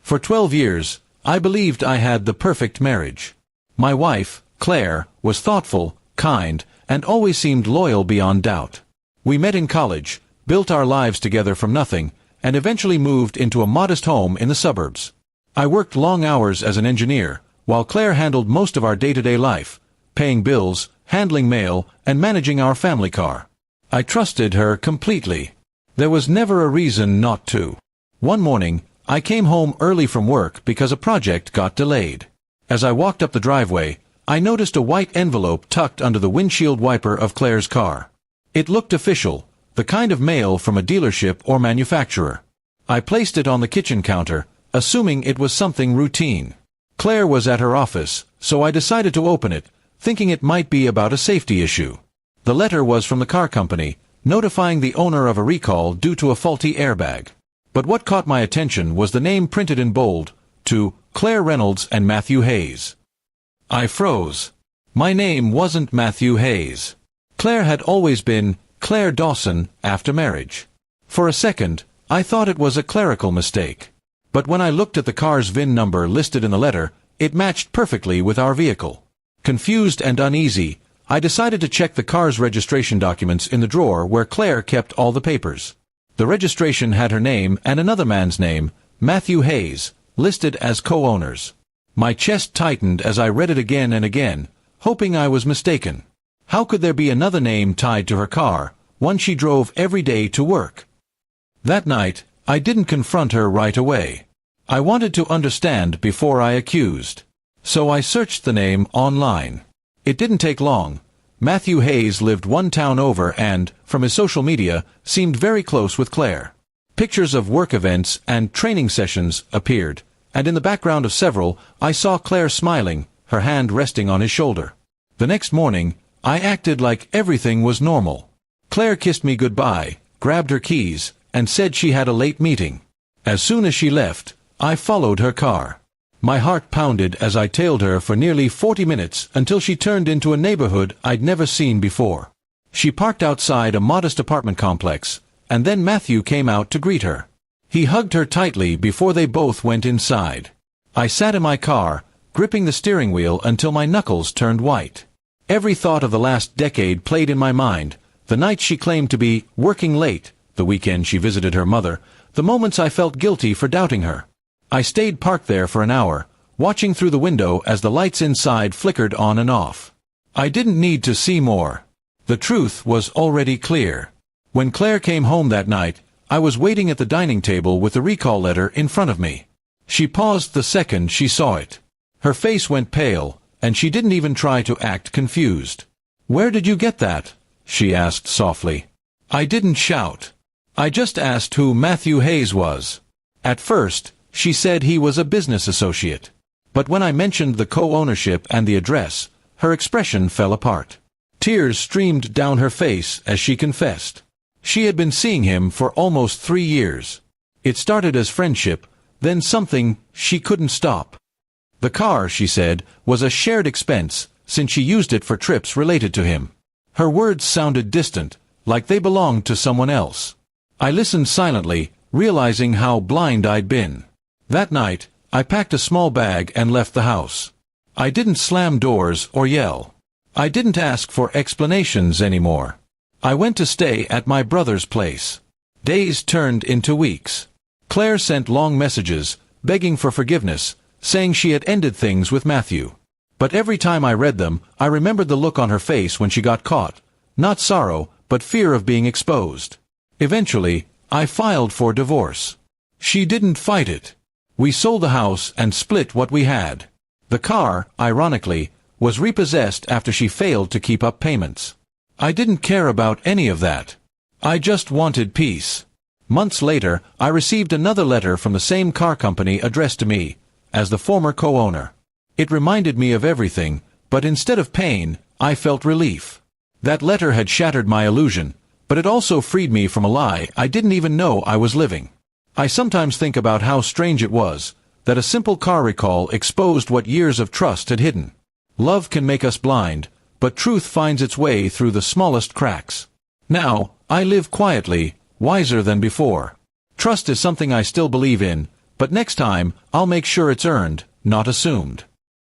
For 12 years, I believed I had the perfect marriage. My wife, Claire, was thoughtful, kind, and always seemed loyal beyond doubt. We met in college, built our lives together from nothing, and eventually moved into a modest home in the suburbs. I worked long hours as an engineer, while Claire handled most of our day-to-day life, paying bills, handling mail, and managing our family car. I trusted her completely. There was never a reason not to. One morning, I came home early from work because a project got delayed. As I walked up the driveway, I noticed a white envelope tucked under the windshield wiper of Claire's car. It looked official, the kind of mail from a dealership or manufacturer. I placed it on the kitchen counter, assuming it was something routine. Claire was at her office, so I decided to open it, thinking it might be about a safety issue. The letter was from the car company, notifying the owner of a recall due to a faulty airbag. But what caught my attention was the name printed in bold, to Claire Reynolds and Matthew Hayes. I froze. My name wasn't Matthew Hayes. Claire had always been Claire Dawson after marriage. For a second, I thought it was a clerical mistake. But when I looked at the car's VIN number listed in the letter, it matched perfectly with our vehicle. Confused and uneasy, I decided to check the car's registration documents in the drawer where Claire kept all the papers. The registration had her name and another man's name, Matthew Hayes, listed as co-owners. My chest tightened as I read it again and again, hoping I was mistaken. How could there be another name tied to her car, one she drove every day to work? That night, I didn't confront her right away. I wanted to understand before I accused. So I searched the name online. It didn't take long. Matthew Hayes lived one town over and, from his social media, seemed very close with Claire. Pictures of work events and training sessions appeared, and in the background of several, I saw Claire smiling, her hand resting on his shoulder. The next morning, I acted like everything was normal. Claire kissed me goodbye, grabbed her keys, and said she had a late meeting. As soon as she left, I followed her car. My heart pounded as I tailed her for nearly 40 minutes until she turned into a neighborhood I'd never seen before. She parked outside a modest apartment complex, and then Matthew came out to greet her. He hugged her tightly before they both went inside. I sat in my car, gripping the steering wheel until my knuckles turned white. Every thought of the last decade played in my mind, the nights she claimed to be working late, the weekend she visited her mother, the moments I felt guilty for doubting her. I stayed parked there for an hour, watching through the window as the lights inside flickered on and off. I didn't need to see more. The truth was already clear. When Claire came home that night, I was waiting at the dining table with the recall letter in front of me. She paused the second she saw it. Her face went pale, and she didn't even try to act confused. "Where did you get that?" she asked softly. I didn't shout. I just asked who Matthew Hayes was. At first, she said he was a business associate. But when I mentioned the co-ownership and the address, her expression fell apart. Tears streamed down her face as she confessed. She had been seeing him for almost 3 years. It started as friendship, then something she couldn't stop. The car, she said, was a shared expense, since she used it for trips related to him. Her words sounded distant, like they belonged to someone else. I listened silently, realizing how blind I'd been. That night, I packed a small bag and left the house. I didn't slam doors or yell. I didn't ask for explanations anymore. I went to stay at my brother's place. Days turned into weeks. Claire sent long messages, begging for forgiveness, saying she had ended things with Matthew. But every time I read them, I remembered the look on her face when she got caught. Not sorrow, but fear of being exposed. Eventually, I filed for divorce. She didn't fight it. We sold the house and split what we had. The car, ironically, was repossessed after she failed to keep up payments. I didn't care about any of that. I just wanted peace. Months later, I received another letter from the same car company addressed to me, as the former co-owner. It reminded me of everything, but instead of pain, I felt relief. That letter had shattered my illusion, but it also freed me from a lie I didn't even know I was living. I sometimes think about how strange it was, that a simple car recall exposed what years of trust had hidden. Love can make us blind, but truth finds its way through the smallest cracks. Now, I live quietly, wiser than before. Trust is something I still believe in, But next time, I'll make sure it's earned, not assumed.